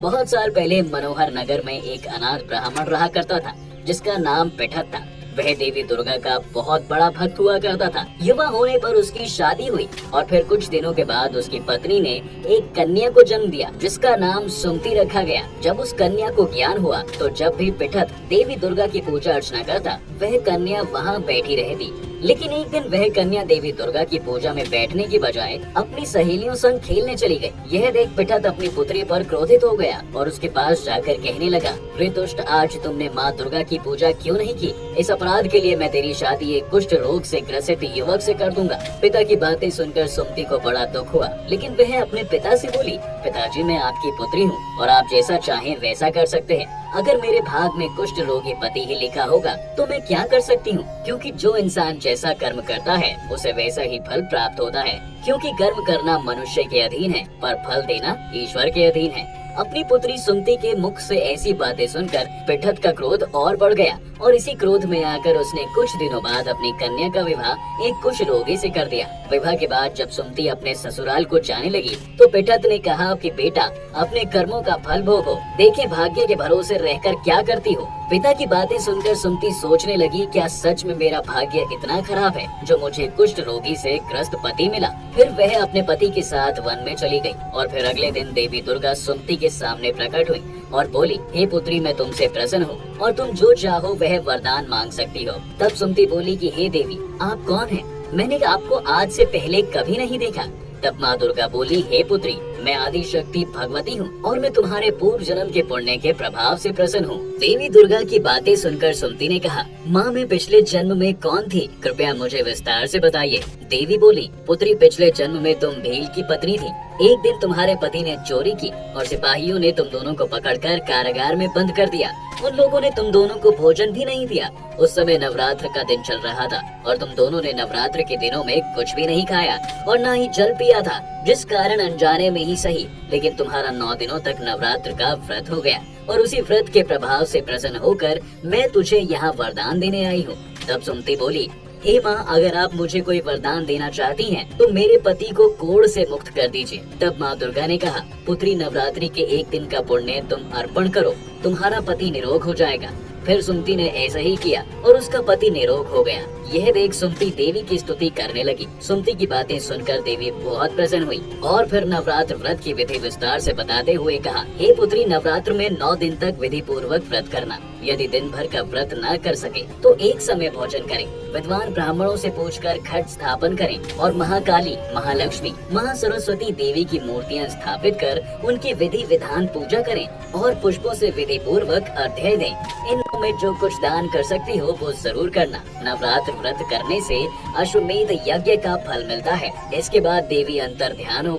बहुत साल पहले मनोहर नगर में एक अनाथ ब्राह्मण रहा करता था जिसका नाम पिठत था। वह देवी दुर्गा का बहुत बड़ा भक्त हुआ करता था। युवा होने पर उसकी शादी हुई और फिर कुछ दिनों के बाद उसकी पत्नी ने एक कन्या को जन्म दिया जिसका नाम सुमति रखा गया। जब उस कन्या को ज्ञान हुआ तो जब भी पिठत देवी दुर्गा की पूजा अर्चना करता वह कन्या वहाँ बैठी रहती। लेकिन एक दिन वह कन्या देवी दुर्गा की पूजा में बैठने की बजाय अपनी सहेलियों संग खेलने चली गई। यह देख पिठत अपनी पुत्री पर क्रोधित हो गया और उसके पास जाकर कहने लगा, रे दुष्ट, आज तुमने माँ दुर्गा की पूजा क्यों नहीं की? इस अपराध के लिए मैं तेरी शादी एक कुष्ठ रोग से ग्रसित युवक से कर दूंगा। पिता की बातें सुनकर सुमति को बड़ा दुख हुआ, लेकिन वह अपने पिता से बोली, पिताजी, मैं आपकी पुत्री हूँ और आप जैसा चाहें वैसा कर सकते हैं। अगर मेरे भाग में कुष्ठ रोगी पति ही लिखा होगा तो मैं क्या कर सकती हूँ, क्योंकि जो इंसान जैसा कर्म करता है उसे वैसा ही फल प्राप्त होता है। क्योंकि कर्म करना मनुष्य के अधीन है पर फल देना ईश्वर के अधीन है। अपनी पुत्री सुमति के मुख से ऐसी बातें सुनकर पिठत का क्रोध और बढ़ गया और इसी क्रोध में आकर उसने कुछ दिनों बाद अपनी कन्या का विवाह एक कुष्ठ रोगी से कर दिया। विवाह के बाद जब सुमति अपने ससुराल को जाने लगी तो पिठत ने कहा कि बेटा, अपने कर्मों का फल भोगो, देखे भाग्य के भरोसे रहकर क्या करती हो। पिता की बातें सुनकर सुमति सोचने लगी, क्या सच में मेरा भाग्य इतना खराब है जो मुझे कुष्ठ रोगी से ग्रस्त पति मिला। फिर वह अपने पति के साथ वन में चली गई और फिर अगले दिन देवी दुर्गा सुमति के सामने प्रकट हुई और बोली, हे पुत्री, मैं तुमसे प्रसन्न हूँ और तुम जो चाहो वह वरदान मांग सकती हो। तब सुमति बोली कि हे देवी, आप कौन हैं? मैंने आपको आज से पहले कभी नहीं देखा। तब माँ दुर्गा बोली, हे पुत्री, मैं आदि शक्ति भगवती हूँ और मैं तुम्हारे पूर्व जन्म के पुण्य के प्रभाव से प्रसन्न हूँ। देवी दुर्गा की बातें सुनकर सुमति ने कहा, माँ, मैं पिछले जन्म में कौन थी? कृपया मुझे विस्तार से बताइए। देवी बोली, पुत्री, पिछले जन्म में तुम भील की पत्नी थी। एक दिन तुम्हारे पति ने चोरी की और सिपाहियों ने तुम दोनों को पकड़कर कारागार में बंद कर दिया। उन लोगों ने तुम दोनों को भोजन भी नहीं दिया। उस समय नवरात्र का दिन चल रहा था और तुम दोनों ने नवरात्र के दिनों में कुछ भी नहीं खाया और न ही जल पिया था, जिस कारण अनजाने में ही सही लेकिन तुम्हारा 9 दिनों तक नवरात्र का व्रत हो गया और उसी व्रत के प्रभाव से प्रसन्न होकर मैं तुझे यहाँ वरदान देने आई हूँ। तब सुमति बोली, हे माँ, अगर आप मुझे कोई वरदान देना चाहती हैं तो मेरे पति को कोढ़ से मुक्त कर दीजिए। तब माँ दुर्गा ने कहा, पुत्री, नवरात्रि के एक दिन का पुण्य तुम अर्पण करो, तुम्हारा पति निरोग हो जाएगा। फिर सुमति ने ऐसा ही किया और उसका पति निरोग हो गया। यह देख सुमति देवी की स्तुति करने लगी। सुमति की बातें सुनकर देवी बहुत प्रसन्न हुई और फिर नवरात्र व्रत की विधि विस्तार से बताते हुए कहा, हे पुत्री, नवरात्र में 9 दिन तक विधि पूर्वक व्रत करना। यदि दिन भर का व्रत न कर सके तो एक समय भोजन करें। विद्वान ब्राह्मणों से पूछकर घट स्थापन करें और महाकाली, महालक्ष्मी, महासरस्वती देवी की मूर्तियां स्थापित कर उनकी विधि विधान पूजा करें और पुष्पों से विधि पूर्वक अर्घ्य दें। इन में जो कुछ दान कर सकती हो वो जरूर करना। नवरात्र व्रत करने से अश्वमेध यज्ञ का फल मिलता है। इसके बाद देवी अंतर ध्यान हो